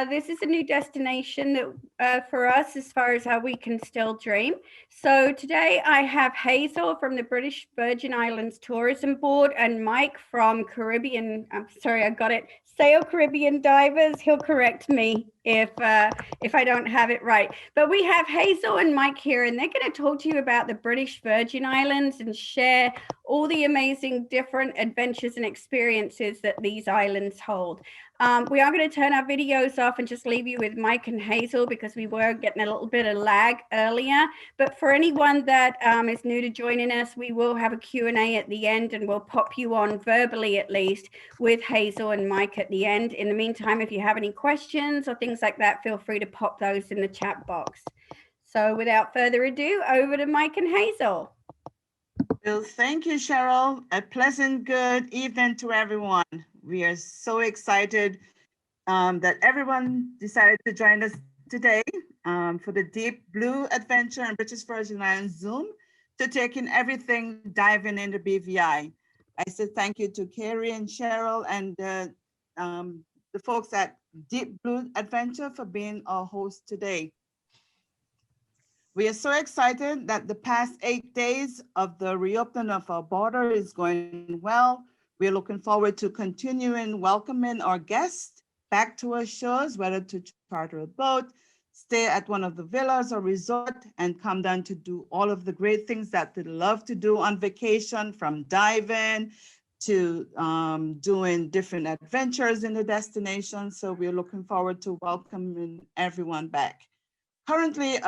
This is a new destination that for us as far as how we can still dream. So today I have Hazel from the British Virgin Islands Tourism Board and Mike from Caribbean. I'm sorry, I got it. Sail Caribbean Divers. He'll correct me if I don't have it right. But we have Hazel and Mike here, and they're going to talk to you about the British Virgin Islands and share all the amazing different adventures and experiences that these islands hold. We are going to turn our videos off and just leave you with Mike and Hazel because we were getting a little bit of lag earlier. But for anyone that is new to joining us, we will have a Q&A at the end, and we'll pop you on verbally at least with Hazel and Mike at the end. In the meantime, if you have any questions or things like that, feel free to pop those in the chat box. So without further ado, over to Mike and Hazel. Well, thank you, Cheryl. A pleasant good evening to everyone. We are so excited that everyone decided to join us today for the Deep Blue Adventure in British Virgin Islands Zoom to take in everything diving into BVI. I said thank you to Carrie and Cheryl and the folks at Deep Blue Adventure for being our host today. We are so excited that the past 8 days of the reopening of our border is going well. We're looking forward to continuing welcoming our guests back to our shores, whether to charter a boat, stay at one of the villas or resort, and come down to do all of the great things that they love to do on vacation, from diving to doing different adventures in the destination. So we're looking forward to welcoming everyone back. Currently,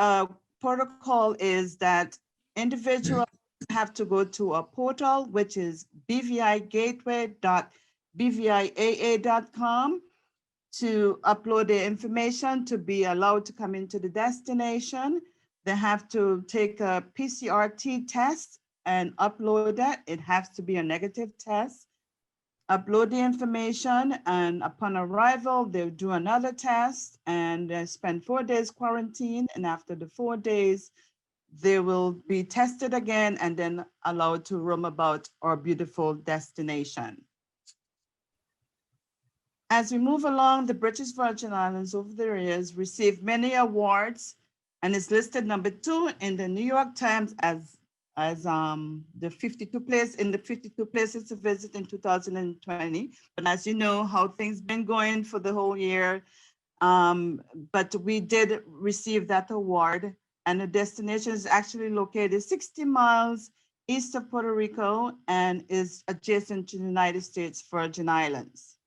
protocol is that individuals have to go to a portal, which is bvigateway.bviaa.com to upload their information to be allowed to come into the destination. They have to take a PCR test and upload that. It has to be a negative test. Upload the information, and upon arrival, they'll do another test and spend 4 days quarantine. And after the 4 days, they will be tested again and then allowed to roam about our beautiful destination. As we move along, the British Virgin Islands over the years received many awards and is listed number 2 in the New York Times as the 52 places to visit in 2020. But as you know, how things been going for the whole year. But we did receive that award, and the destination is actually located 60 miles east of Puerto Rico and is adjacent to the United States Virgin Islands.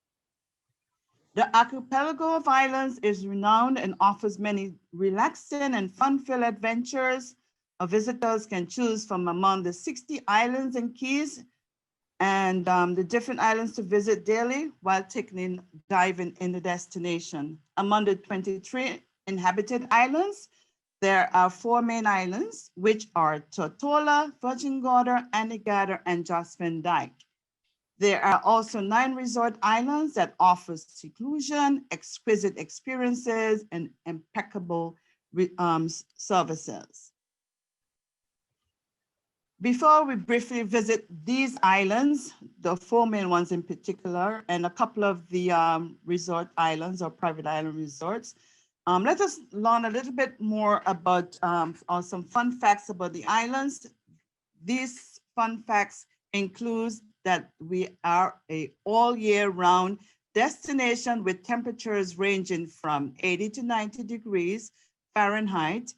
The archipelago of islands is renowned and offers many relaxing and fun-filled adventures. Our visitors can choose from among the 60 islands and keys and the different islands to visit daily while diving in the destination. Among the 23 inhabited islands, there are 4 main islands, which are Tortola, Virgin Gorda, Anegada, and Josephine Dyke. There are also 9 resort islands that offer seclusion, exquisite experiences, and impeccable services. Before we briefly visit these islands, the 4 main ones in particular, and a couple of the resort islands or private island resorts, let us learn a little bit more about some fun facts about the islands. These fun facts include that we are a all year round destination with temperatures ranging from 80 to 90 degrees Fahrenheit.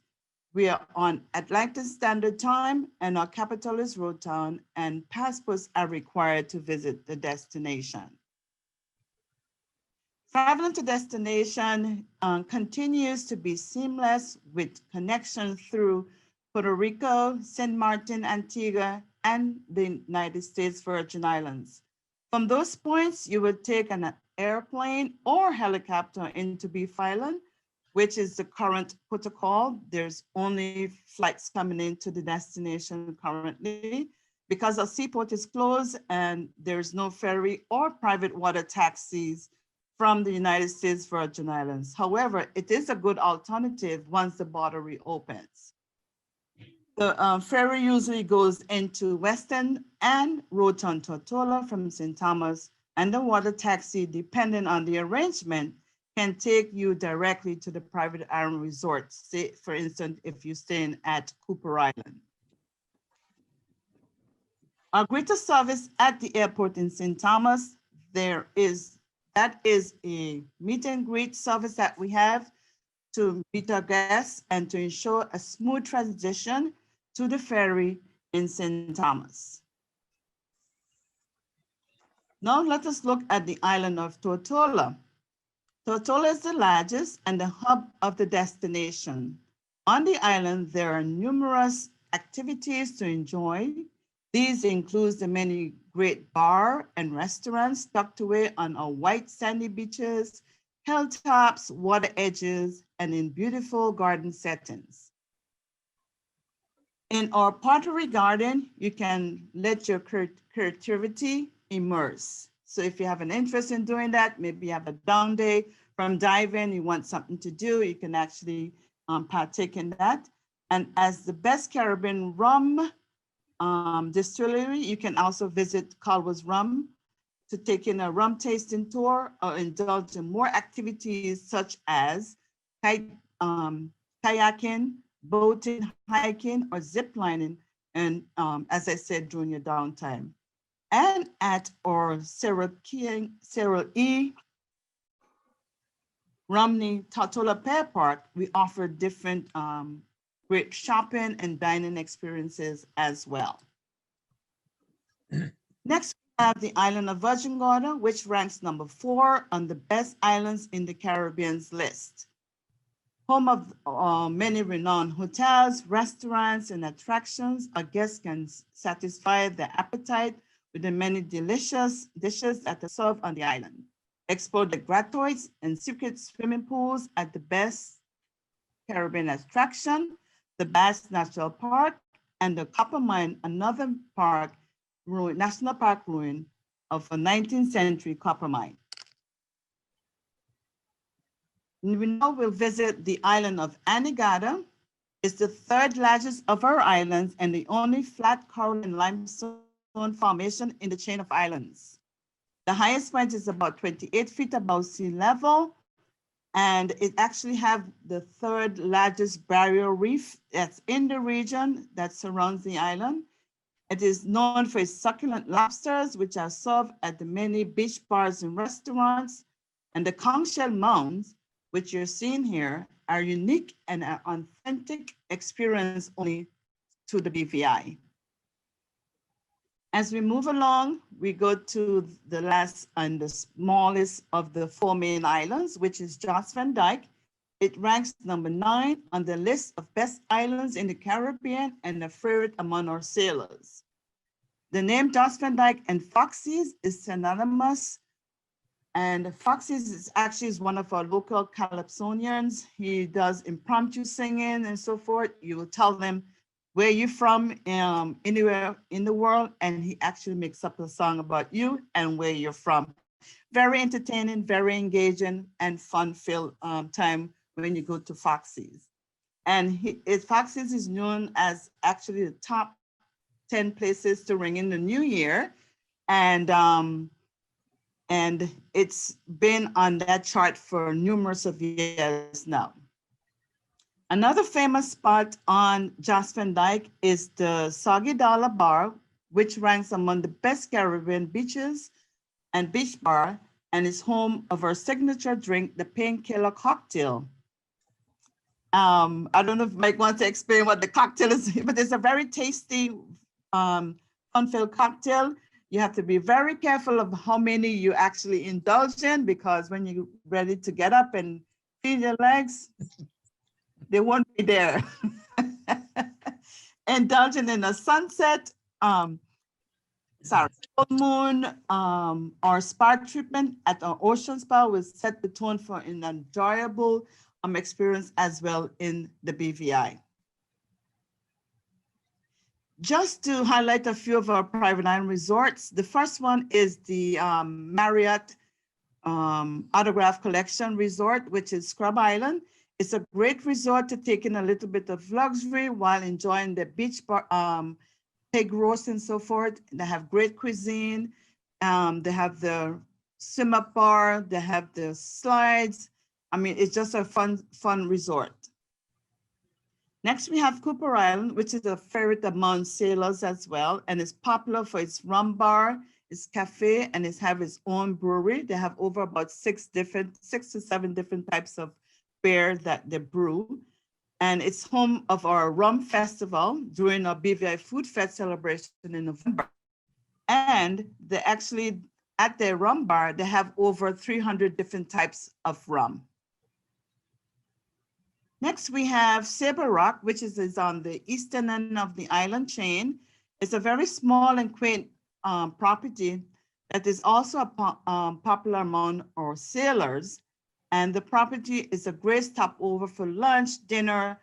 We are on Atlantic Standard Time, and our capital is Rotown, and passports are required to visit the destination. Traveling to destination continues to be seamless with connections through Puerto Rico, St. Martin, Antigua, and the United States Virgin Islands. From those points, you would take an airplane or helicopter into Beef Island, which is the current protocol. There's only flights coming into the destination currently because our seaport is closed and there's no ferry or private water taxis from the United States Virgin Islands. However, it is a good alternative once the border reopens. The ferry usually goes into Weston and Rotown Tortola from St. Thomas, and the water taxi, depending on the arrangement, can take you directly to the private island resort. Say, for instance, if you're staying at Cooper Island. Our greatest service at the airport in St. Thomas, that is a meet and greet service that we have to meet our guests and to ensure a smooth transition to the ferry in St. Thomas. Now let us look at the island of Tortola. Tortola is the largest and the hub of the destination. On the island, there are numerous activities to enjoy. These include the many great bars and restaurants tucked away on our white sandy beaches, hilltops, water edges, and in beautiful garden settings. In our pottery garden, you can let your creativity immerse. So if you have an interest in doing that, maybe you have a down day from diving, you want something to do, you can actually partake in that. And as the best Caribbean rum distillery, you can also visit Calwa's Rum to take in a rum tasting tour or indulge in more activities such as kayaking, boating, hiking, or zip lining, and as I said, during your downtime. And at our Cyril E. Romney Tortola Pear Park, we offer different great shopping and dining experiences as well. Next, we have the island of Virgin Gorda, which ranks number 4 on the best islands in the Caribbean's list. Home of many renowned hotels, restaurants, and attractions, our guests can satisfy their appetite with the many delicious dishes that are served on the island. Explore the grottoids and secret swimming pools at the best Caribbean attraction, the Bass National Park, and the Copper Mine, another park, national park ruin of a 19th century copper mine. We now will visit the island of Anegada. It's the 3rd largest of our islands and the only flat coral and limestone formation in the chain of islands. The highest point is about 28 feet above sea level, and it actually have the 3rd largest barrier reef that's in the region that surrounds the island. It is known for its succulent lobsters, which are served at the many beach bars and restaurants, and the conch shell mounds, which you're seeing here, are unique and an authentic experience only to the BVI. As we move along, we go to the last and the smallest of the 4 main islands, which is Jost Van Dyke. It ranks number 9 on the list of best islands in the Caribbean and a favorite among our sailors. The name Jost Van Dyke and Foxy's is synonymous, and Foxy's is actually one of our local calypsonians. He does impromptu singing and so forth. You will tell them where you're from anywhere in the world, and he actually makes up a song about you and where you're from. Very entertaining, very engaging, and fun-filled time when you go to Foxy's. And Foxy's is known as actually the top 10 places to ring in the new year. And it's been on that chart for numerous of years now. Another famous spot on Jost Van Dyke is the Soggy Dollar Bar, which ranks among the best Caribbean beaches and beach bar, and is home of our signature drink, the Painkiller Cocktail. I don't know if Mike wants to explain what the cocktail is, but it's a very tasty, fun-filled cocktail. You have to be very careful of how many you actually indulge in, because when you're ready to get up and feed your legs, they won't be there. Indulging in a sunset, full moon, or spa treatment at our ocean spa will set the tone for an enjoyable experience as well in the BVI. Just to highlight a few of our private island resorts, the first one is the Marriott Autograph Collection Resort, which is Scrub Island. It's a great resort to take in a little bit of luxury while enjoying the beach bar, pig roast and so forth. They have great cuisine. They have the swim up bar. They have the slides. I mean, it's just a fun resort. Next, we have Cooper Island, which is a favorite among sailors as well, and it's popular for its rum bar, its cafe, and it have its own brewery. They have over about 6 to 7 different types of beer that they brew. And it's home of our rum festival during our BVI Food Fest celebration in November. And they actually, at their rum bar, they have over 300 different types of rum. Next, we have Sabre Rock, which is on the eastern end of the island chain. It's a very small and quaint property that is also popular among our sailors. And the property is a great stopover for lunch, dinner,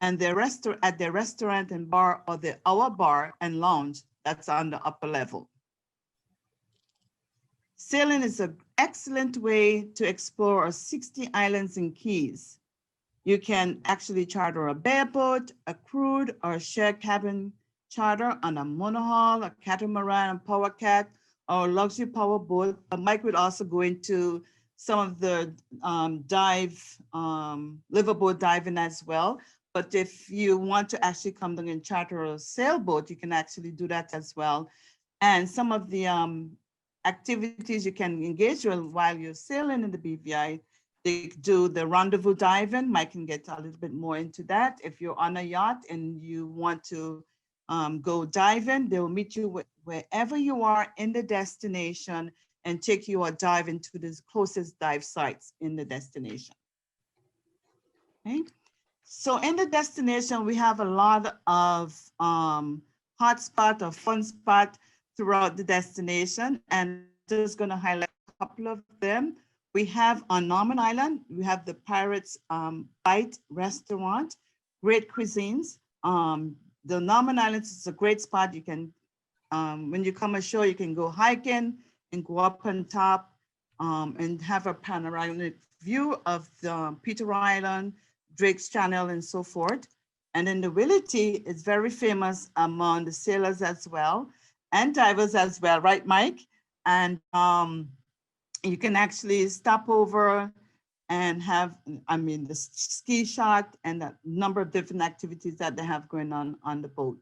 and at the restaurant and bar, or the Our Bar and Lounge that's on the upper level. Sailing is an excellent way to explore our 60 islands and keys. You can actually charter a bareboat, a cruise, or a shared cabin charter on a monohull, a catamaran, a power cat, or a luxury power boat. Mike would also go into some of the liverboat diving as well. But if you want to actually come down and charter a sailboat, you can actually do that as well. And some of the activities you can engage with while you're sailing in the BVI, they do the rendezvous diving. Mike can get a little bit more into that. If you're on a yacht and you want to go diving, they will meet you wherever you are in the destination and take you a dive into the closest dive sites in the destination. Okay. So in the destination, we have a lot of hot spot or fun spot throughout the destination, and just going to highlight a couple of them. We have on Norman Island, we have the Pirates Bite restaurant, great cuisines. The Norman Islands is a great spot. You can, when you come ashore, you can go hiking and go up on top and have a panoramic view of the Peter Island, Drake's Channel, and so forth. And then the Willity is very famous among the sailors as well, and divers as well, right, Mike? And you can actually stop over and have, the ski shot and a number of different activities that they have going on the boat.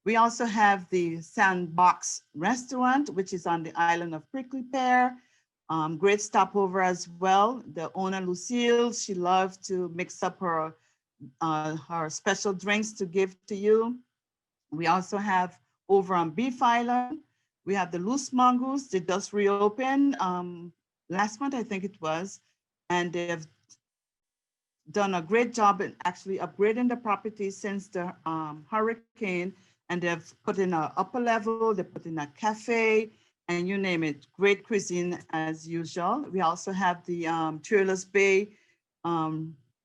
We also have the Sandbox Restaurant, which is on the island of Prickly Pear. Great stopover as well. The owner, Lucille, she loves to mix up her special drinks to give to you. We also have over on Beef Island, we have the Loose Mongoose. They just reopened last month, I think it was, and they've done a great job in actually upgrading the property since the hurricane, and they've put in an upper level, they put in a cafe, and you name it, great cuisine as usual. We also have the Trailers Bay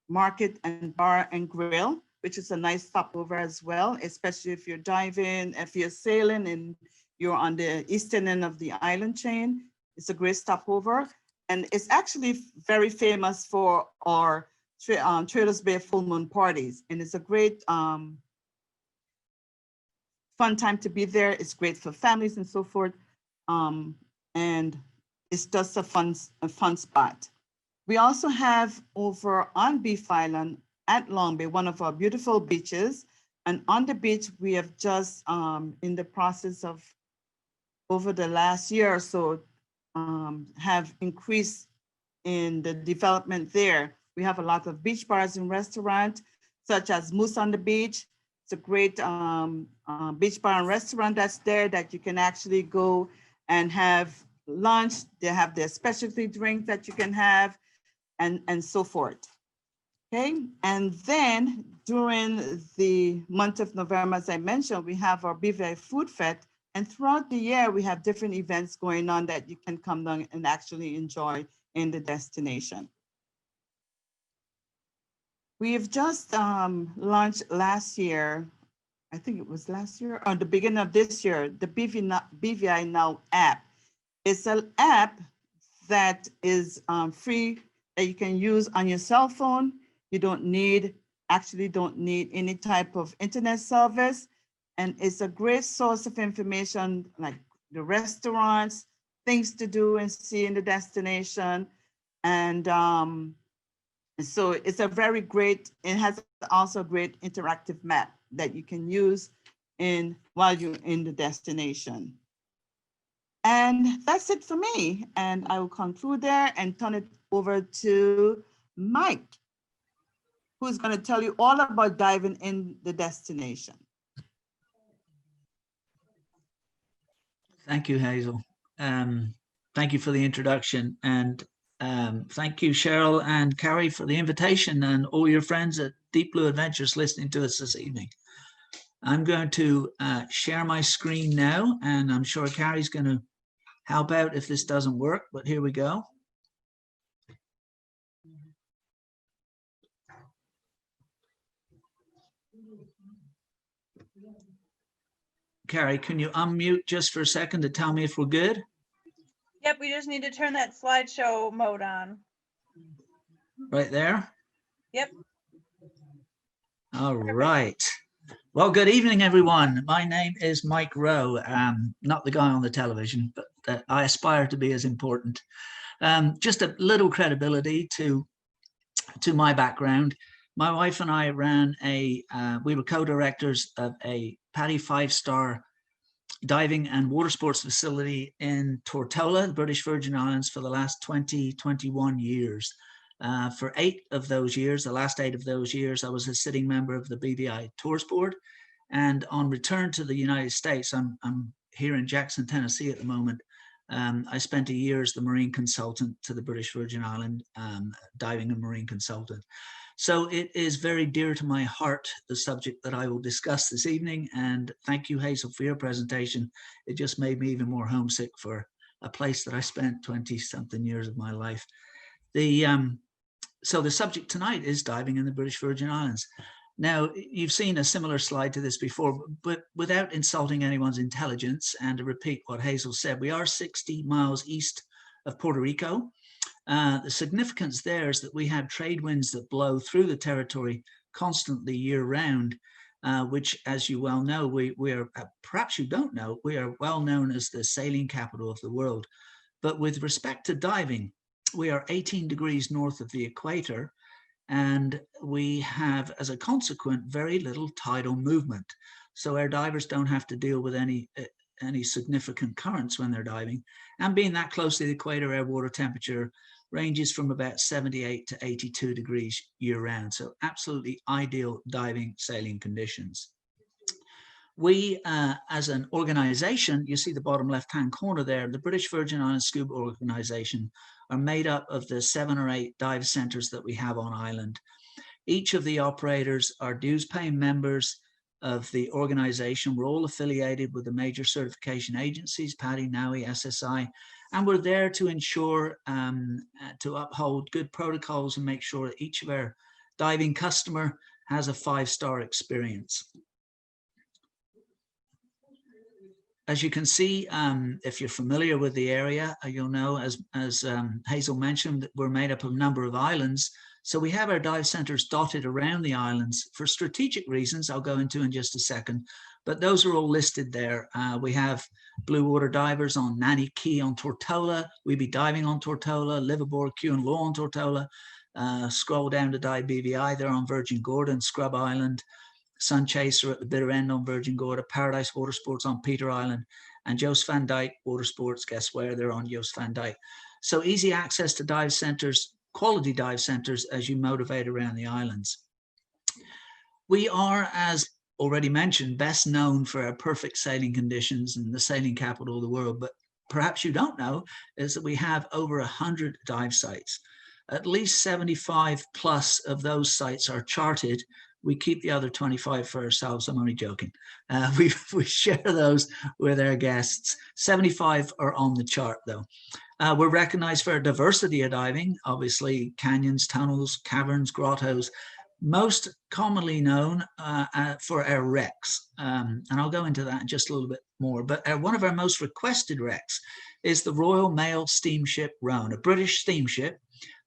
Market and Bar and Grill, which is a nice stopover as well, especially if you're diving, if you're sailing and you're on the eastern end of the island chain. It's a great stopover. And it's actually very famous for our Trailers Bay full moon parties. And it's a great fun time to be there. It's great for families and so forth. And it's just a fun spot. We also have over on Beef Island at Long Bay, one of our beautiful beaches. And on the beach, we have just in the process of over the last year or so have increased in the development there. We have a lot of beach bars and restaurants, such as Moose on the Beach. It's a great beach bar and restaurant that's there that you can actually go and have lunch. They have their specialty drink that you can have and so forth. Okay, and then during the month of November, as I mentioned, we have our BVI Food Fest, and throughout the year, we have different events going on that you can come down and actually enjoy in the destination. We've just launched last year, I think it was last year, or the beginning of this year, the BVI Now app. It's an app that is free that you can use on your cell phone. You don't need any type of internet service. And it's a great source of information, like the restaurants, things to do and see in the destination. And So it's a very great, it has also a great interactive map that you can use while you're in the destination. And that's it for me. And I will conclude there and turn it over to Mike, who's going to tell you all about diving in the destination. Thank you, Hazel. Thank you for the introduction, and thank you, Cheryl and Carrie, for the invitation, and all your friends at Deep Blue Adventures listening to us this evening. I'm going to share my screen now, and I'm sure Carrie's going to help out if this doesn't work, but here we go. Carrie, can you unmute just for a second to tell me if we're good? Yep, we just need to turn that slideshow mode on. Right there? Yep. All right. Well, good evening, everyone. My name is Mike Rowe, not the guy on the television, but I aspire to be as important. Just a little credibility to my background. My wife and I ran we were co-directors of a PADI 5-star diving and water sports facility in Tortola, the British Virgin Islands, for the last 21 years. For 8 of those years, the last 8 of those years, I was a sitting member of the BVI Tours Board. And on return to the United States, I'm here in Jackson, Tennessee at the moment. I spent a year as the marine consultant to the British Virgin Island, diving and marine consultant. So it is very dear to my heart, the subject that I will discuss this evening. And thank you, Hazel, for your presentation. It just made me even more homesick for a place that I spent 20-something years of my life. So the subject tonight is diving in the British Virgin Islands. Now, you've seen a similar slide to this before, but without insulting anyone's intelligence, and to repeat what Hazel said, we are 60 miles east of Puerto Rico. The significance there is that we have trade winds that blow through the territory constantly year round, which, as you well know, we are, perhaps you don't know, we are well known as the sailing capital of the world. But with respect to diving, we are 18 degrees north of the equator, and we have, as a consequence, very little tidal movement. So our divers don't have to deal with any significant currents when they're diving. And being that close to the equator, our water temperature ranges from about 78 to 82 degrees year round. So absolutely ideal diving, sailing conditions. We, as an organization, you see the bottom left-hand corner there, the British Virgin Islands Scuba Organization are made up of the 7 or 8 dive centers that we have on island. Each of the operators are dues-paying members of the organization. We're all affiliated with the major certification agencies, PADI, NAUI, SSI, and we're there to ensure, to uphold good protocols and make sure that each of our diving customer has a 5-star experience. As you can see, if you're familiar with the area, you'll know, as Hazel mentioned, that we're made up of a number of islands. So we have our dive centers dotted around the islands for strategic reasons I'll go into in just a second, but those are all listed there. We have blue water divers on Nanny Key on Tortola, We Be Diving on Tortola, Liverpool, Q and Law on Tortola. Scroll down to Dive BVI, they're on Virgin Gorda and Scrub Island. Sun Chaser at the bitter end on Virgin Gorda, Paradise Water Sports on Peter Island, and Joost van Dyke Water Sports, guess where? They're on Joost van Dyke. So easy access to dive centers, quality dive centers as you motivate around the islands. We are, as already mentioned, best known for our perfect sailing conditions and the sailing capital of the world, but perhaps you don't know is that we have over 100 dive sites. At least 75 plus of those sites are charted. We keep the other 25 for ourselves. I'm only joking. We share those with our guests. 75 are on the chart, though. We're recognized for our diversity of diving, obviously canyons, tunnels, caverns, grottos, most commonly known for our wrecks. And I'll go into that in just a little bit more. But one of our most requested wrecks is the Royal Mail steamship Rhone, a British steamship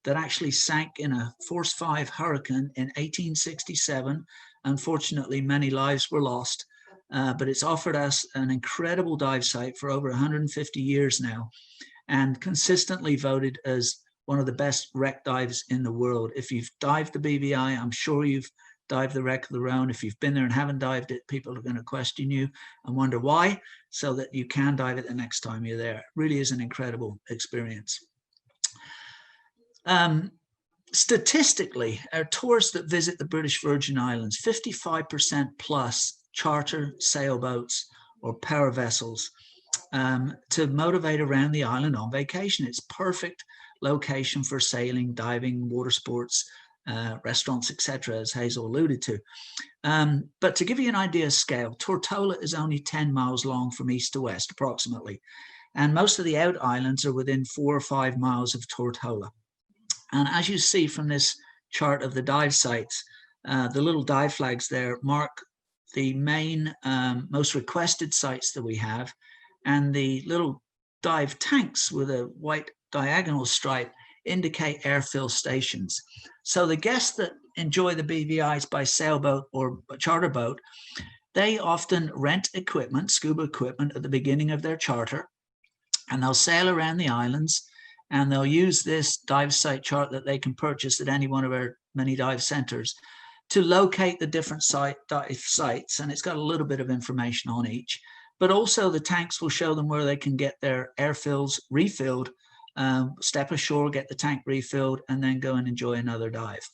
that actually sank in a Force 5 hurricane in 1867. Unfortunately, many lives were lost, but it's offered us an incredible dive site for over 150 years now, and consistently voted as one of the best wreck dives in the world. If you've dived the BVI, I'm sure you've dived the Wreck of the Rhone. If you've been there and haven't dived it, people are going to question you and wonder why, so that you can dive it the next time you're there. It really is an incredible experience. Statistically, our tourists that visit the British Virgin Islands, 55% plus charter sailboats or power vessels to motivate around the island on vacation. It's perfect location for sailing, diving, water sports, restaurants, etc., as Hazel alluded to. But to give you an idea of scale, Tortola is only 10 miles long from east to west, approximately. And most of the out islands are within 4 or 5 miles of Tortola. And as you see from this chart of the dive sites, the little dive flags there mark the main, most requested sites that we have. And the little dive tanks with a white diagonal stripe indicate airfill stations. So the guests that enjoy the BVIs by sailboat or charter boat, they often rent equipment, scuba equipment, at the beginning of their charter, and they'll sail around the islands, and they'll use this dive site chart that they can purchase at any one of our many dive centers to locate the different dive sites, and it's got a little bit of information on each. But also the tanks will show them where they can get their airfills refilled, step ashore, get the tank refilled, and then go and enjoy another dive.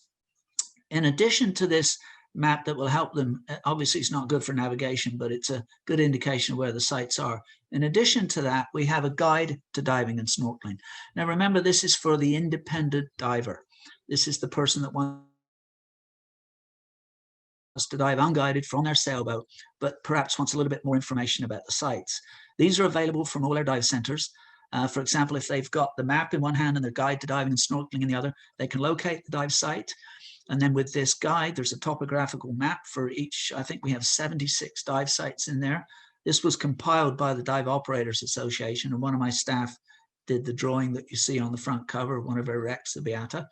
In addition to this map that will help them, obviously it's not good for navigation, but it's a good indication of where the sites are. In addition to that, we have a guide to diving and snorkeling. Now remember, this is for the independent diver. This is the person that wants to dive unguided from their sailboat, but perhaps wants a little bit more information about the sites. These are available from all our dive centers. For example, if they've got the map in one hand and their guide to diving and snorkeling in the other, they can locate the dive site. And then with this guide, there's a topographical map for each. I think we have 76 dive sites in there. This was compiled by the Dive Operators Association, and one of my staff did the drawing that you see on the front cover, one of our wrecks, the Beata.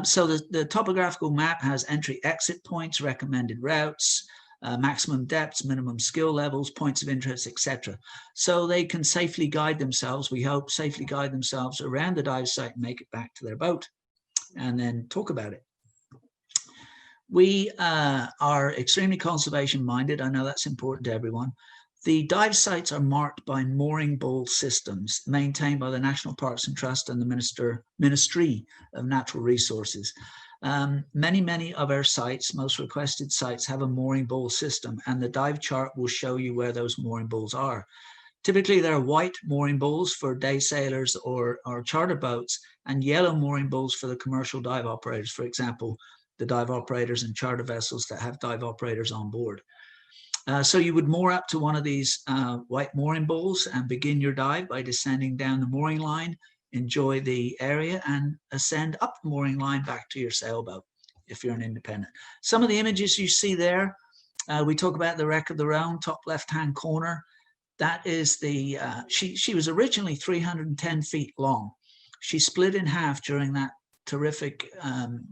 So the topographical map has entry-exit points, recommended routes, maximum depths, minimum skill levels, points of interest, etc. So they can safely guide themselves, we hope, safely guide themselves around the dive site and make it back to their boat and then talk about it. We are extremely conservation minded. I know that's important to everyone. The dive sites are marked by mooring buoy systems maintained by the National Parks and Trust and the Ministry of Natural Resources. Many of our sites, most requested sites, have a mooring buoy system, and the dive chart will show you where those mooring buoys are. Typically, there are white mooring buoys for day sailors or charter boats, and yellow mooring buoys for the commercial dive operators, for example, the dive operators and charter vessels that have dive operators on board. So you would moor up to one of these white mooring buoys and begin your dive by descending down the mooring line, enjoy the area, and ascend up the mooring line back to your sailboat if you're an independent. Some of the images you see there, we talk about the Wreck of the Rhone, top left-hand corner. That is the, she was originally 310 feet long. She split in half during that terrific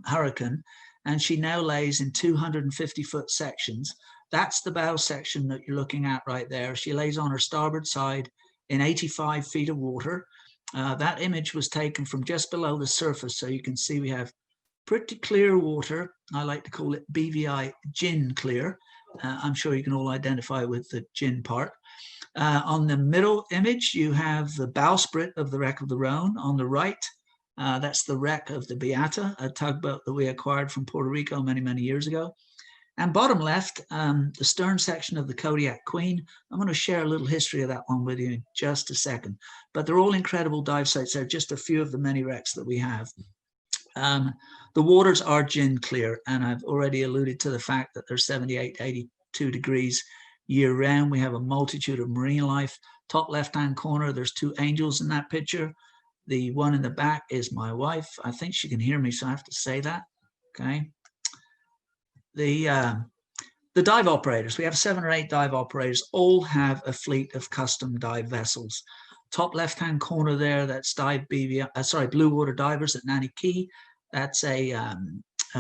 hurricane, and she now lays in 250-foot sections. That's the bow section that you're looking at right there. She lays on her starboard side in 85 feet of water. That image was taken from just below the surface, so you can see we have pretty clear water. I like to call it BVI gin clear. I'm sure you can all identify with the gin part. On the middle image, you have the bowsprit of the Wreck of the Rhone. On the right, that's the wreck of the Beata, a tugboat that we acquired from Puerto Rico many years ago. And bottom left, the stern section of the Kodiak Queen. I'm going to share a little history of that one with you in just a second. But they're all incredible dive sites. They're just a few of the many wrecks that we have. The waters are gin clear, and I've already alluded to the fact that they're 78 to 82 degrees year round. We have a multitude of marine life. Top left-hand corner, there's two angels in that picture. The one in the back is my wife. I think she can hear me, so I have to say that. Okay. The dive operators, we have 7 or 8 dive operators, all have a fleet of custom dive vessels. Top left-hand corner there, that's Blue Water Divers at Nanny Key. That's a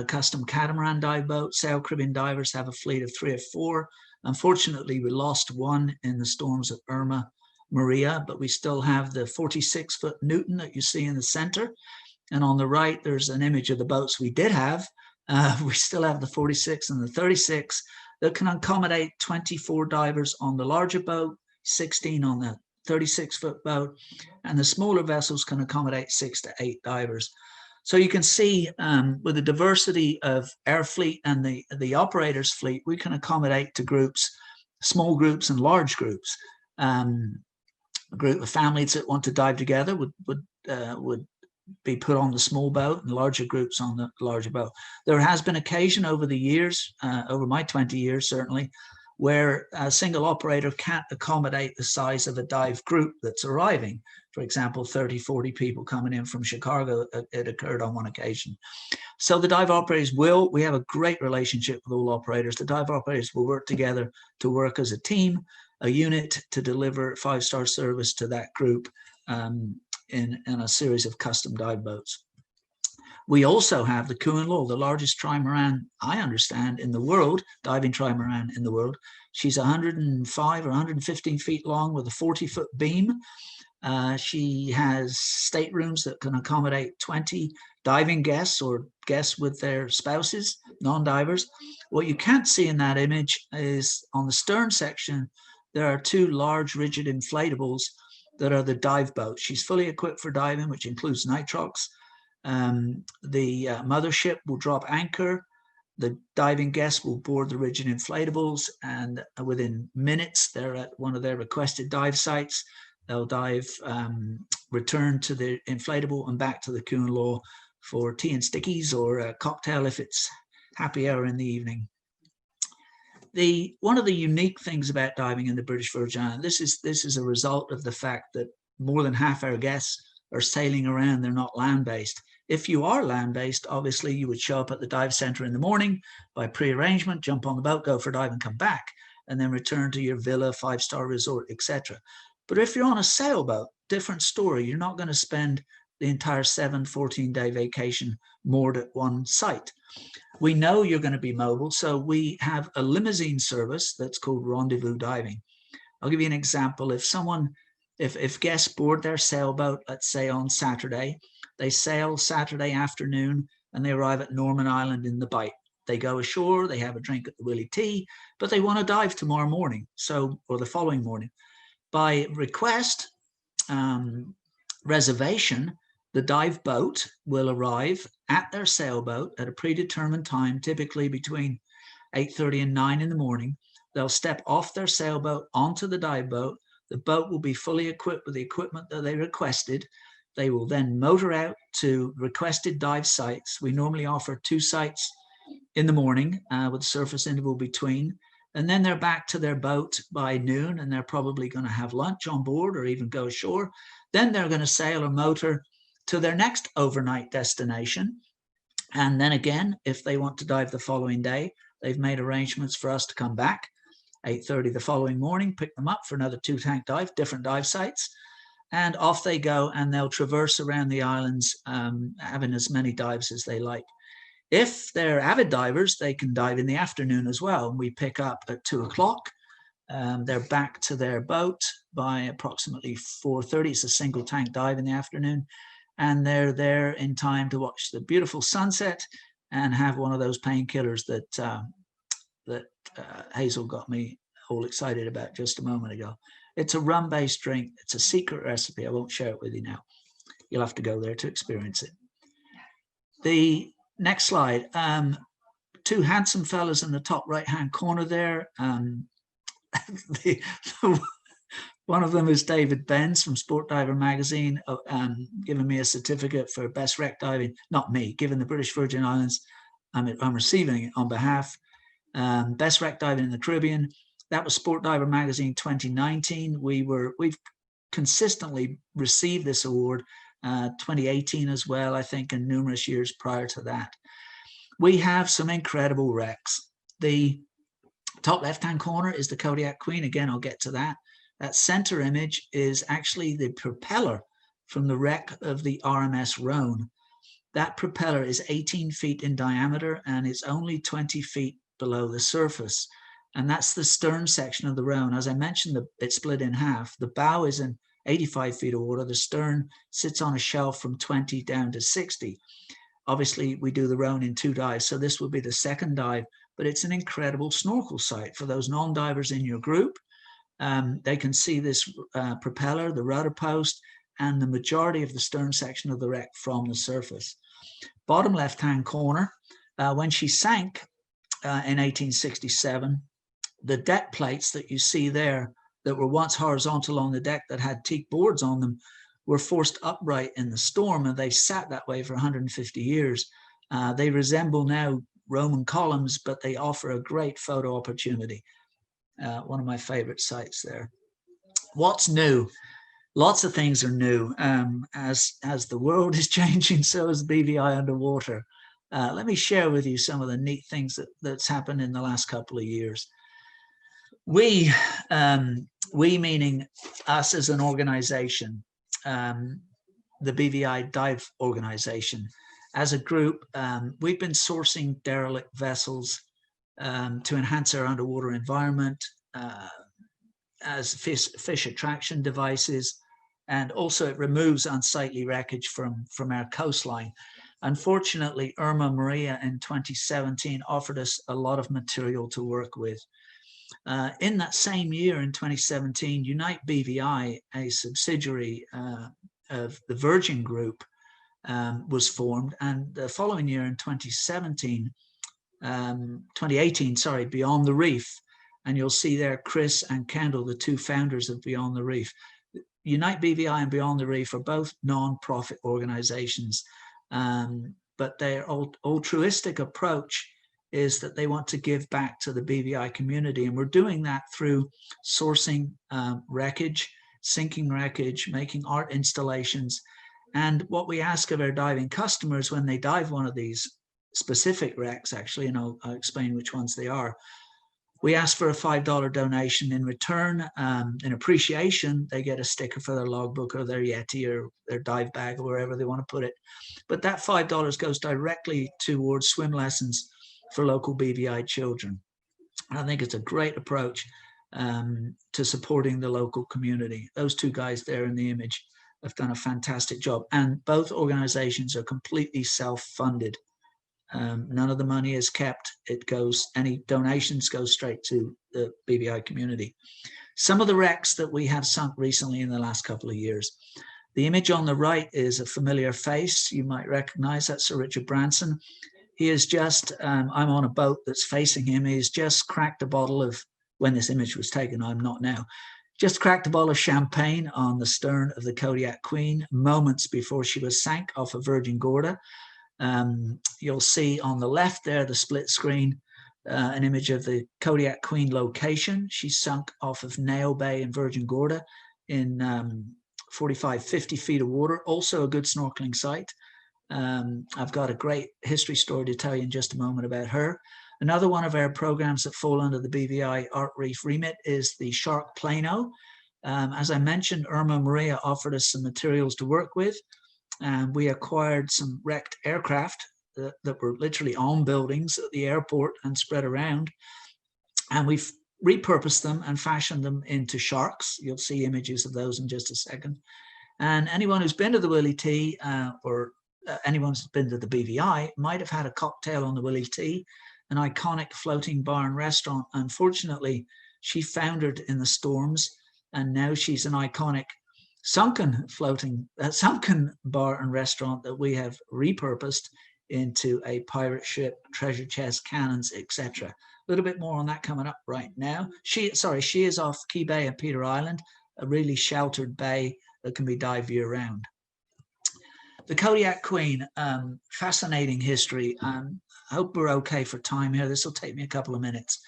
custom catamaran dive boat. Sail Caribbean Divers have a fleet of 3 or 4. Unfortunately, we lost one in the storms of Irma Maria, but we still have the 46-foot Newton that you see in the center. And on the right, there's an image of the boats we did have. We still have the 46 and the 36 that can accommodate 24 divers on the larger boat, 16 on the 36-foot boat, and the smaller vessels can accommodate 6 to 8 divers. So you can see with the diversity of our fleet and the operator's fleet, we can accommodate to groups, small groups and large groups. A group of families that want to dive together would be put on the small boat, and larger groups on the larger boat. There has been occasion over the years, over my 20 years certainly, where a single operator can't accommodate the size of a dive group that's arriving. For example, 30, 40 people coming in from Chicago, it occurred on one occasion. So the dive operators we have a great relationship with all operators. The dive operators will work together to work as a team, a unit, to deliver 5-star service to that group in a series of custom dive boats. We also have the Kuan Lo, the largest trimaran I understand in the world, diving trimaran in the world. She's 105 or 115 feet long with a 40-foot beam. She has staterooms that can accommodate 20 diving guests or guests with their spouses, non-divers. What you can't see in that image is on the stern section, there are 2 large rigid inflatables that are the dive boats. She's fully equipped for diving, which includes nitrox. The mothership will drop anchor. The diving guests will board the rigid inflatables, and within minutes, they're at one of their requested dive sites. They'll dive, return to the inflatable and back to the Kuan Lo for tea and stickies or a cocktail if it's happy hour in the evening. One of the unique things about diving in the British Virgin Islands, this is a result of the fact that more than half our guests are sailing around, they're not land-based. If you are land-based, obviously you would show up at the dive center in the morning by pre-arrangement, jump on the boat, go for a dive and come back, and then return to your villa, 5-star resort, etc. But if you're on a sailboat, different story. You're not going to spend the entire 14-day vacation moored at one site. We know you're going to be mobile, so we have a limousine service that's called Rendezvous Diving. I'll give you an example. If guests board their sailboat, let's say on Saturday, they sail Saturday afternoon and they arrive at Norman Island in the Bight. They go ashore, they have a drink at the Willie T, but they want to dive tomorrow morning, or the following morning. By request, reservation, the dive boat will arrive at their sailboat at a predetermined time, typically between 8:30 and 9 in the morning. They'll step off their sailboat onto the dive boat. The boat will be fully equipped with the equipment that they requested. They will then motor out to requested dive sites. We normally offer 2 sites in the morning with a surface interval between. And then they're back to their boat by noon, and they're probably going to have lunch on board or even go ashore. Then they're going to sail or motor to their next overnight destination. And then again, if they want to dive the following day, they've made arrangements for us to come back 8:30 the following morning, pick them up for another 2-tank dive, different dive sites, and off they go, and they'll traverse around the islands, having as many dives as they like. If they're avid divers, they can dive in the afternoon as well. We pick up at 2 o'clock. They're back to their boat by approximately 4:30. It's a single tank dive in the afternoon. And they're there in time to watch the beautiful sunset and have one of those painkillers that Hazel got me all excited about just a moment ago. It's a rum-based drink. It's a secret recipe. I won't share it with you now. You'll have to go there to experience it. The next slide. 2 handsome fellas in the top right-hand corner there. One of them is David Benz from Sport Diver magazine, giving me a certificate for best wreck diving. Not me, given the British Virgin Islands. I'm receiving it on behalf. Best wreck diving in the Caribbean. That was Sport Diver magazine 2019. We've consistently received this award, 2018 as well, I think, and numerous years prior to that. We have some incredible wrecks. The top left-hand corner is the Kodiak Queen. Again, I'll get to that. That center image is actually the propeller from the wreck of the RMS Rhone. That propeller is 18 feet in diameter and it's only 20 feet below the surface. And that's the stern section of the Rhone. As I mentioned, it's split in half. The bow is 85 feet of water. The stern sits on a shelf from 20 down to 60. Obviously, we do the Rhone in 2 dives, so this will be the second dive, but it's an incredible snorkel site for those non-divers in your group. They can see this propeller, the rudder post, and the majority of the stern section of the wreck from the surface. Bottom left-hand corner, when she sank in 1867, the deck plates that you see there that were once horizontal on the deck that had teak boards on them were forced upright in the storm, and they sat that way for 150 years. They resemble now Roman columns, but they offer a great photo opportunity. One of my favorite sites there. What's new? Lots of things are new. As the world is changing, so is BVI underwater. Let me share with you some of the neat things that's happened in the last couple of years. We meaning us as an organization, the BVI Dive Organization. As a group, we've been sourcing derelict vessels to enhance our underwater environment as fish attraction devices, and also it removes unsightly wreckage from our coastline. Unfortunately, Irma Maria in 2017 offered us a lot of material to work with. In that same year, in 2017, Unite BVI, a subsidiary of the Virgin Group, was formed, and the following year in 2018, Beyond the Reef, and you'll see there Chris and Kendall, the 2 founders of Beyond the Reef. Unite BVI and Beyond the Reef are both non-profit organizations, but their altruistic approach is that they want to give back to the BVI community, and we're doing that through sourcing wreckage, sinking wreckage, making art installations. And what we ask of our diving customers when they dive one of these specific wrecks, actually, and I'll explain which ones they are, we ask for a $5 donation. In return, in appreciation, they get a sticker for their logbook or their Yeti or their dive bag or wherever they want to put it. But that $5 goes directly towards swim lessons for local BVI children. I think it's a great approach to supporting the local community. Those 2 guys there in the image have done a fantastic job, and both organizations are completely self-funded. None of the money is kept. Any donations go straight to the BVI community. Some of the wrecks that we have sunk recently in the last couple of years. The image on the right is a familiar face. You might recognize that Sir Richard Branson. He is just, I'm on a boat that's facing him. He's just cracked a bottle of, when this image was taken, I'm not now, just cracked a bottle of champagne on the stern of the Kodiak Queen moments before she was sank off of Virgin Gorda. You'll see on the left there, the split screen, an image of the Kodiak Queen location. She sunk off of Nail Bay in Virgin Gorda in 45, 50 feet of water, also a good snorkeling site. I've got a great history story to tell you in just a moment about her. Another one of our programs that fall under the BVI Art Reef remit is the Shark Plano. As I mentioned, Irma Maria offered us some materials to work with. We acquired some wrecked aircraft that were literally on buildings at the airport and spread around. And we've repurposed them and fashioned them into sharks. You'll see images of those in just a second. And anyone who's been to the Willie T or anyone who's been to the BVI might have had a cocktail on the Willie T, an iconic floating bar and restaurant. Unfortunately, she foundered in the storms, and now she's an iconic sunken bar and restaurant that we have repurposed into a pirate ship, treasure chest, cannons, etc. A little bit more on that coming up right now. She is off Key Bay and Peter Island, a really sheltered bay that can be dived year round. The Kodiak Queen, fascinating history. I hope we're okay for time here. This will take me a couple of minutes.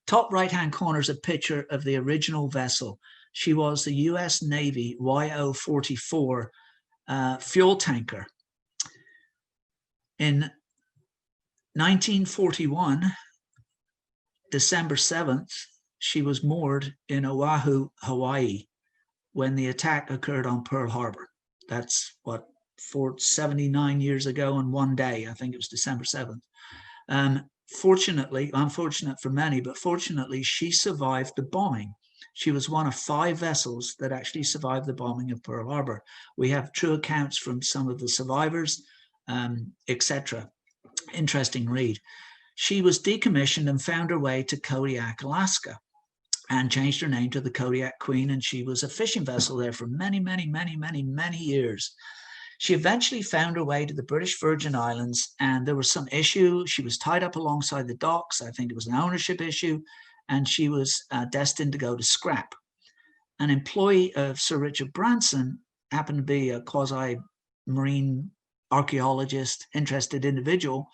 Top right-hand corner is a picture of the original vessel. She was the US Navy YO-44 fuel tanker. In 1941, December 7th, she was moored in Oahu, Hawaii, when the attack occurred on Pearl Harbor. That's what, 79 years ago and one day, I think it was December 7th. Fortunately, unfortunate for many, but fortunately, she survived the bombing. She was one of 5 vessels that actually survived the bombing of Pearl Harbor. We have true accounts from some of the survivors, etc. Interesting read. She was decommissioned and found her way to Kodiak, Alaska, and changed her name to the Kodiak Queen. And she was a fishing vessel there for many, many, many, many, many years. She eventually found her way to the British Virgin Islands, and there was some issue. She was tied up alongside the docks. I think it was an ownership issue, and she was destined to go to scrap. An employee of Sir Richard Branson happened to be a quasi-marine archaeologist, interested individual,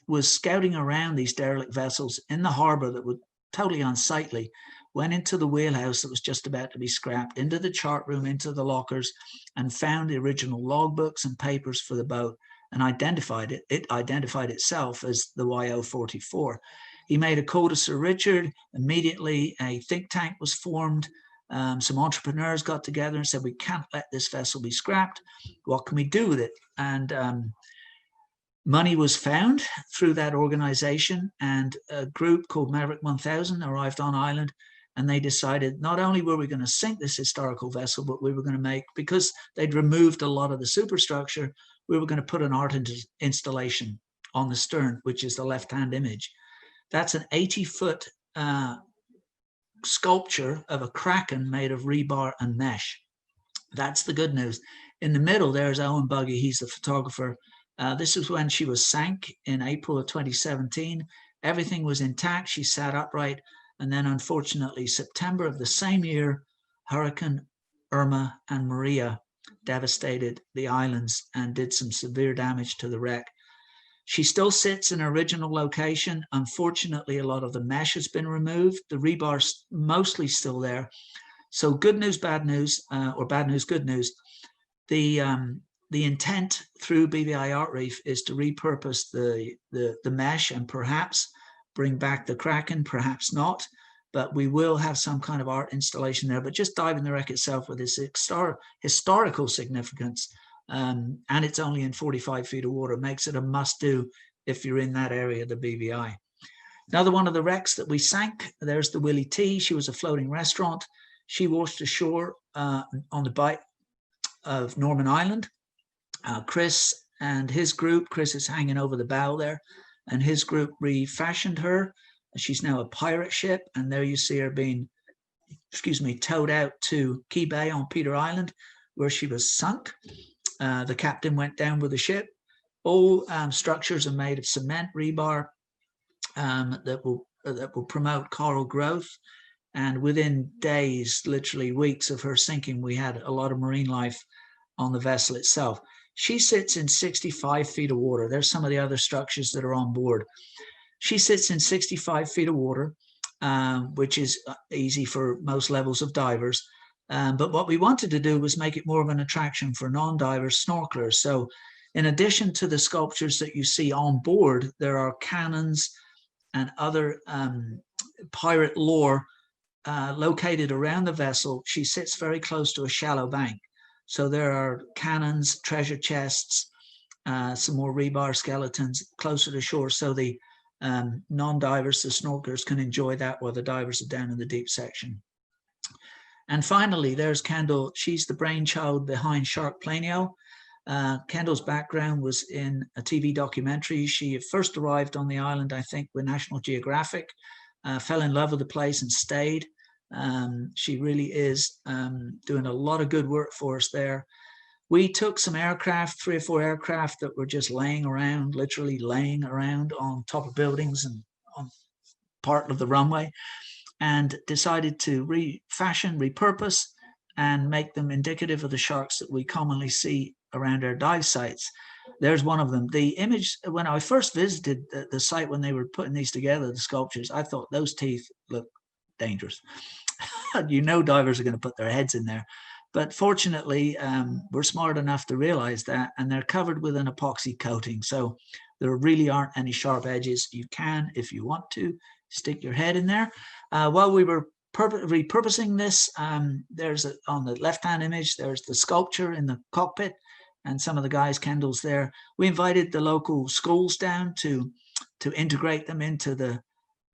was scouting around these derelict vessels in the harbor that were totally unsightly, went into the wheelhouse that was just about to be scrapped, into the chart room, into the lockers, and found the original logbooks and papers for the boat, and identified it. It identified itself as the YO-44. He made a call to Sir Richard. Immediately, a think tank was formed. Some entrepreneurs got together and said, we can't let this vessel be scrapped. What can we do with it? And money was found through that organization, and a group called Maverick 1000 arrived on island, and they decided not only were we going to sink this historical vessel, but we were going to make, because they'd removed a lot of the superstructure, we were going to put an art installation on the stern, which is the left-hand image. That's an 80-foot sculpture of a kraken made of rebar and mesh. That's the good news. In the middle, there's Owen Buggy. He's the photographer. This is when she was sank in April of 2017. Everything was intact. She sat upright. And then, unfortunately, September of the same year, Hurricane Irma and Maria devastated the islands and did some severe damage to the wreck. She still sits in her original location. Unfortunately, a lot of the mesh has been removed. The rebar's mostly still there. So good news, bad news, or bad news, good news. The intent through BVI Art Reef is to repurpose the mesh and perhaps bring back the kraken, perhaps not, but we will have some kind of art installation there. But just diving the wreck itself with its historical significance, and it's only in 45 feet of water, makes it a must-do if you're in that area of the BVI. Another one of the wrecks that we sank, there's the Willie T. She was a floating restaurant. She washed ashore on the bight of Norman Island. Chris and his group, Chris is hanging over the bow there, and his group refashioned her. She's now a pirate ship, and there you see her being, towed out to Key Bay on Peter Island, where she was sunk. The captain went down with the ship. All structures are made of cement rebar that will promote coral growth. And within days, literally weeks of her sinking, we had a lot of marine life on the vessel itself. She sits in 65 feet of water. There's some of the other structures that are on board. She sits in 65 feet of water, which is easy for most levels of divers. But what we wanted to do was make it more of an attraction for non-divers, snorkelers. So in addition to the sculptures that you see on board, there are cannons and other pirate lore located around the vessel. She sits very close to a shallow bank. So there are cannons, treasure chests, some more rebar skeletons closer to shore. So the non-divers, the snorkelers, can enjoy that while the divers are down in the deep section. And finally, there's Kendall. She's the brainchild behind Sharkplanio. Kendall's background was in a TV documentary. She first arrived on the island, I think, with National Geographic, fell in love with the place and stayed. She really is doing a lot of good work for us there. We took some aircraft, 3 or 4 aircraft that were just laying around, literally laying around on top of buildings and on part of the runway, and decided to refashion, repurpose, and make them indicative of the sharks that we commonly see around our dive sites. There's one of them. The image, when I first visited the site, when they were putting these together, the sculptures, I thought those teeth look dangerous. You know, divers are going to put their heads in there. But fortunately, we're smart enough to realize that, and they're covered with an epoxy coating. So there really aren't any sharp edges. You can, if you want to, stick your head in there. While we were repurposing this, there's on the left-hand image, there's the sculpture in the cockpit, and some of the guys, Kendall's there. We invited the local schools down to integrate them into the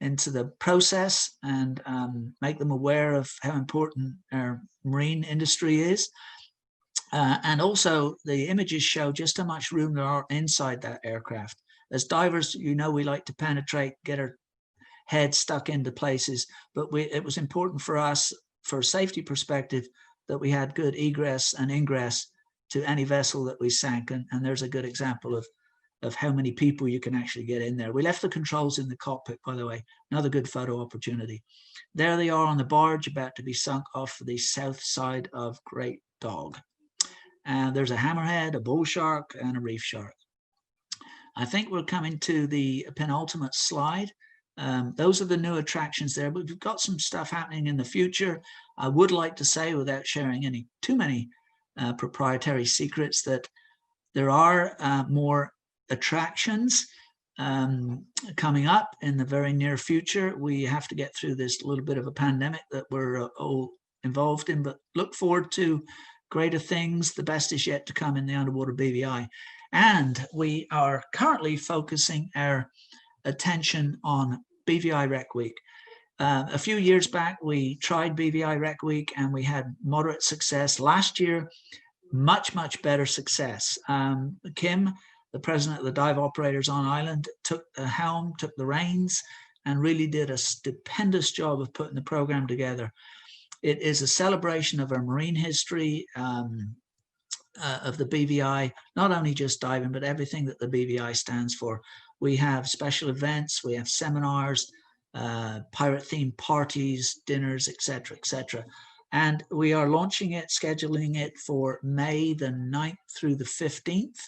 into the process and make them aware of how important our marine industry is. And also the images show just how much room there are inside that aircraft. As divers, you know, we like to penetrate, get our head stuck into places, but it was important for us, for a safety perspective, that we had good egress and ingress to any vessel that we sank. And there's a good example of how many people you can actually get in there. We left the controls in the cockpit, by the way, another good photo opportunity. There they are on the barge about to be sunk off the south side of Great Dog. And there's a hammerhead, a bull shark, and a reef shark. I think we're coming to the penultimate slide. Those are the new attractions there, but we've got some stuff happening in the future. I would like to say, without sharing too many proprietary secrets, that there are more attractions coming up in the very near future. We have to get through this little bit of a pandemic that we're all involved in, but look forward to greater things. The best is yet to come in the underwater BVI. And we are currently focusing our attention on BVI Rec Week. A few years back, we tried BVI Rec Week and we had moderate success. Last year, much, much better success. Kim, the president of the Dive Operators on Island, took the helm, took the reins, and really did a stupendous job of putting the program together. It is a celebration of our marine history, of the BVI, not only just diving, but everything that the BVI stands for. We have special events, we have seminars, pirate-themed parties, dinners, etc., etc. And we are launching it, scheduling it for May the 9th through the 15th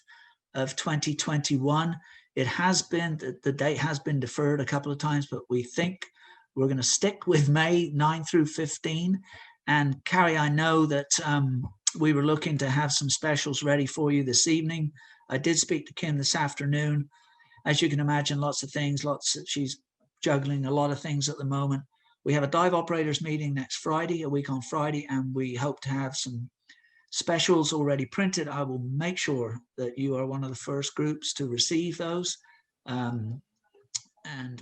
of 2021. It has been, the date has been deferred a couple of times, but we think we're going to stick with May 9 through 15. And Carrie, I know that we were looking to have some specials ready for you this evening. I did speak to Kim this afternoon. As you can imagine, lots of things, she's juggling a lot of things at the moment. We have a dive operators meeting next Friday, a week on Friday, and we hope to have some specials already printed. I will make sure that you are one of the first groups to receive those. And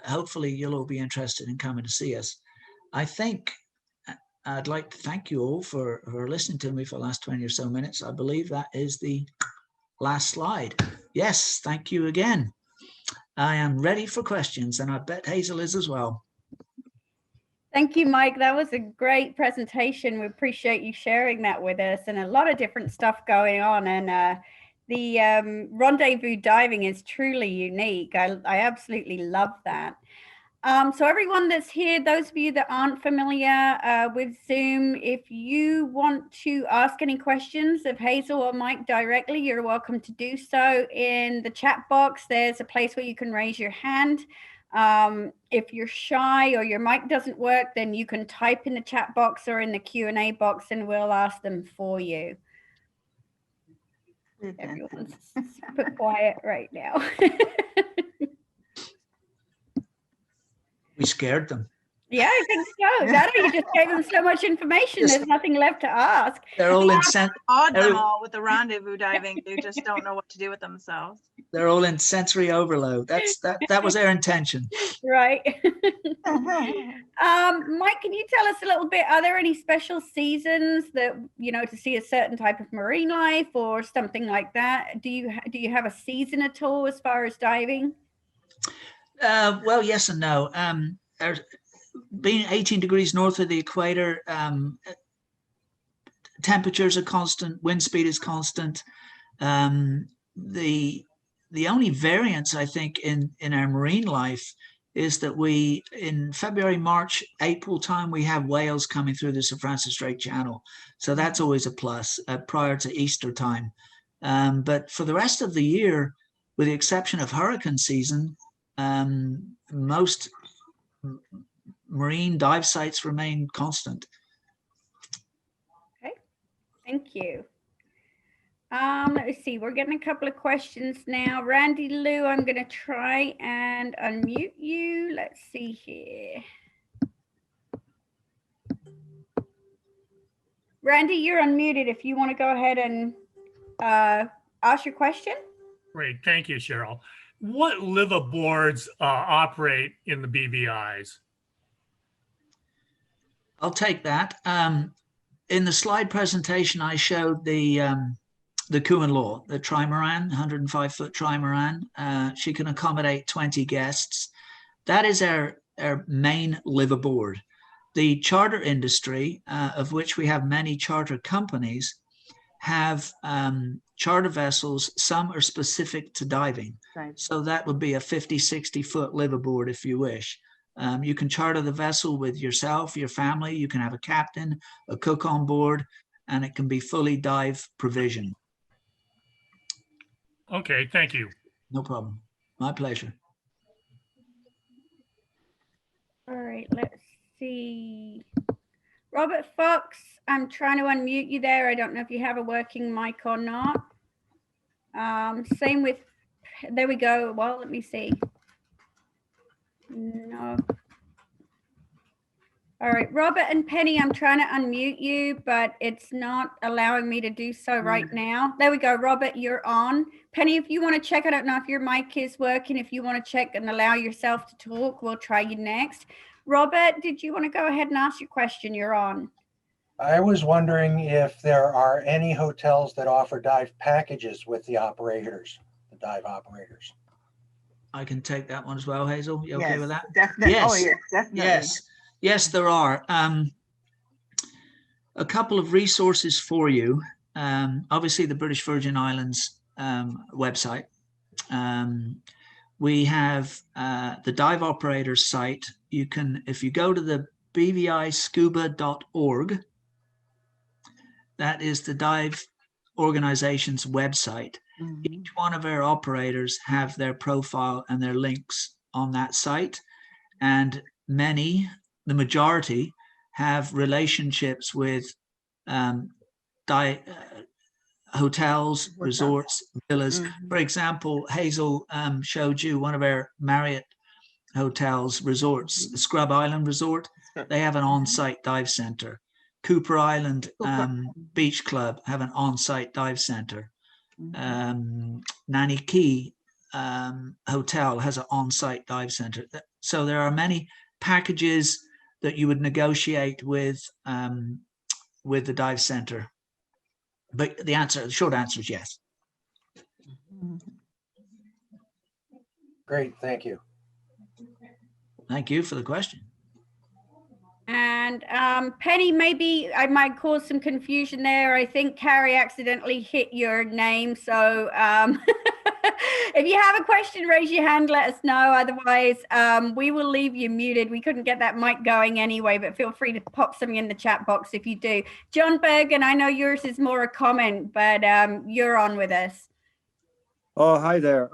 hopefully you'll all be interested in coming to see us. I think I'd like to thank you all for listening to me for the last 20 or so minutes. I believe that is the last slide. Yes, thank you again. I am ready for questions, and I bet Hazel is as well. Thank you, Mike. That was a great presentation. We appreciate you sharing that with us, and a lot of different stuff going on. And the rendezvous diving is truly unique. I absolutely love that. So everyone that's here, those of you that aren't familiar with Zoom, if you want to ask any questions of Hazel or Mike directly, you're welcome to do so in the chat box. There's a place where you can raise your hand. If you're shy or your mic doesn't work, then you can type in the chat box or in the Q&A box and we'll ask them for you. Everyone's super quiet right now. We scared them. Yeah, I think so. That or you just gave them so much information, there's nothing left to ask. They're all in Awed them all with the rendezvous diving. They just don't know what to do with themselves. They're all in sensory overload. That was their intention. Right. Mike, can you tell us a little bit, are there any special seasons that, you know, to see a certain type of marine life or something like that? Do you have a season at all as far as diving? Well, yes and no. Being 18 degrees north of the equator, temperatures are constant, wind speed is constant. The only variance, I think, in our marine life is that we, in February, March, April time, we have whales coming through the Sir Francis Drake Channel. So that's always a plus prior to Easter time. But for the rest of the year, with the exception of hurricane season, most marine dive sites remain constant. Okay, thank you. Let me see, we're getting a couple of questions now. Randy Lou, I'm going to try and unmute you. Let's see here. Randy, you're unmuted if you want to go ahead and ask your question. Great, thank you, Cheryl. what liveaboards operate in the BVIs? I'll take that. In the slide presentation, I showed the Kuan Law, the trimaran, 105-foot trimaran. She can accommodate 20 guests. That is our main liveaboard. The charter industry, of which we have many charter companies, have charter vessels. Some are specific to diving. Right. So that would be a 50, 60-foot liveaboard if you wish. You can charter the vessel with yourself, your family. You can have a captain, a cook on board, and it can be fully dive provision. Okay, thank you. No problem. My pleasure. All right, let's see. Robert Fox, I'm trying to unmute you there. I don't know if you have a working mic or not. Same with, there we go. Well, let me see. No. All right, Robert and Penny, I'm trying to unmute you, but it's not allowing me to do so right now. There we go. Robert, you're on. Penny, if you want to check, I don't know if your mic is working. If you want to check and allow yourself to talk, we'll try you next. Robert, did you want to go ahead and ask your question? You're on. I was wondering if there are any hotels that offer dive packages with the operators, the dive operators. I can take that one as well, Hazel. You okay Yes, with that? Definitely. Yes. Oh, yes, definitely. Yes, there are. A couple of resources for you. Obviously, the British Virgin Islands website. We have the dive operators site. You can, if you go to the bviscuba.org, that is the dive organization's website. Mhm. Each one of our operators have their profile and their links on that site, and many, the majority, have relationships with hotels, resorts, villas. Mhm. For example, Hazel showed you one of our Marriott hotels, resorts, Scrub Island Resort. They have an on-site dive center. Cooper Island Beach Club have an on-site dive center. Nanny Key Hotel has an on-site dive center. So there are many packages that you would negotiate with the dive center. But the short answer is yes. Great, thank you. Thank you for the question. And Penny, maybe I might cause some confusion there. I think Carrie accidentally hit your name. So if you have a question, raise your hand, let us know. Otherwise, we will leave you muted. We couldn't get that mic going anyway, but feel free to pop something in the chat box if you do. John Bergen, I know yours is more a comment, but you're on with us. Oh, hi there.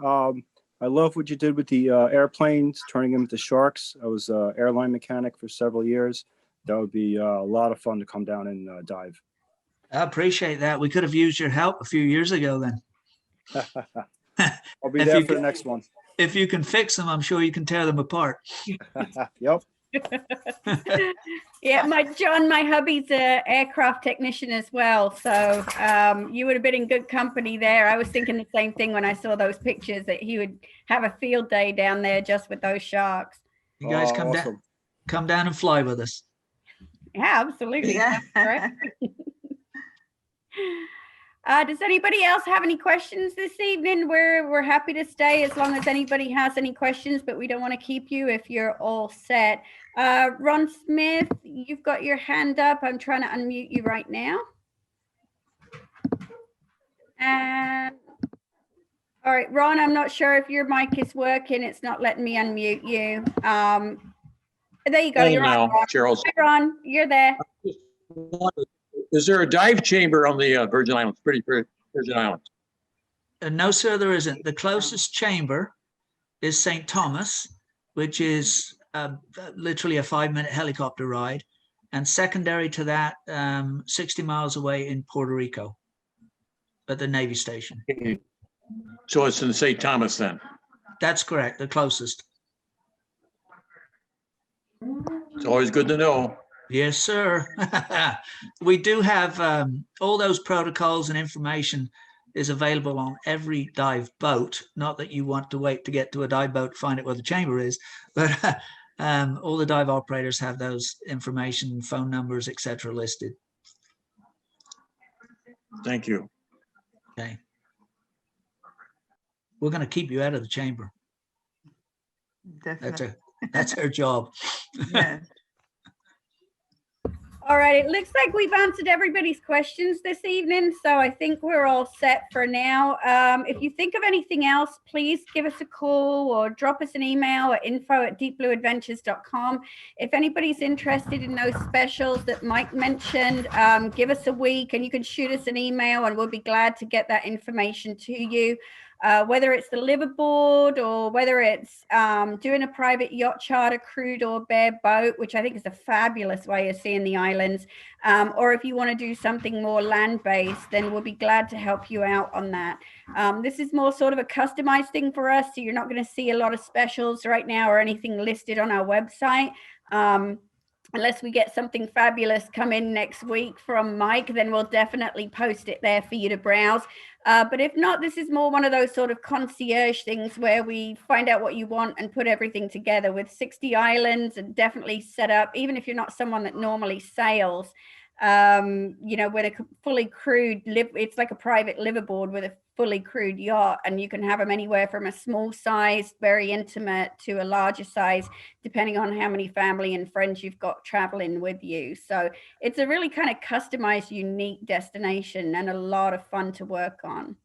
I love what you did with the airplanes, turning them into sharks. I was an airline mechanic for several years. That would be a lot of fun to come down and dive. I appreciate that. We could have used your help a few years ago then. I'll be If there you for the could- next one. If you can fix them, I'm sure you can tear them apart. Yep. Yeah, my hubby's a aircraft technician as well. So you would have been in good company there. I was thinking the same thing when I saw those pictures, that he would have a field day down there just with those sharks. You guys Oh, awesome. come down and fly with us. Yeah, absolutely. Yeah. Correct. Does anybody else have any questions this evening? We're happy to stay as long as anybody has any questions, but we don't want to keep you if you're all set. Ron Smith, you've got your hand up. I'm trying to unmute you right now. And all right, Ron, I'm not sure if your mic is working. It's not letting me unmute you. There you go. Hey You're on, now, Ron. Charles. Hi, Ron, you're there. Is there a dive chamber on the Virgin Islands, Virgin Islands? No, sir, there isn't. The closest chamber is St. Thomas, which is literally a 5-minute helicopter ride. And secondary to that, 60 miles away in Puerto Rico at the Navy station. So it's in St. Thomas then? That's correct, the closest. It's always good to know. Yes, sir. We do have all those protocols and information is available on every dive boat. Not that you want to wait to get to a dive boat to find out where the chamber is, but all the dive operators have those information, phone numbers, etc. listed. Thank you. Okay. We're going to keep you out of the chamber. Definitely. That's our job. Yes. All right, it looks like we've answered everybody's questions this evening, so I think we're all set for now. If you think of anything else, please give us a call or drop us an email at info@deepblueadventures.com. If anybody's interested in those specials that Mike mentioned, give us a week and you can shoot us an email and we'll be glad to get that information to you. Whether it's the liveaboard or whether it's doing a private yacht charter, crude or bare boat, which I think is a fabulous way of seeing the islands, or if you want to do something more land-based, then we'll be glad to help you out on that. This is more sort of a customized thing for us, so you're not going to see a lot of specials right now or anything listed on our website. Unless we get something fabulous come in next week from Mike, then we'll definitely post it there for you to browse. But if not, this is more one of those sort of concierge things where we find out what you want and put everything together with 60 islands and definitely set up, even if you're not someone that normally sails, you know, with a fully crewed it's like a private liveaboard with a fully crewed yacht, and you can have them anywhere from a small size, very intimate, to a larger size, depending on how many family and friends you've got traveling with you. So it's a really kind of customized, unique destination and a lot of fun to work on.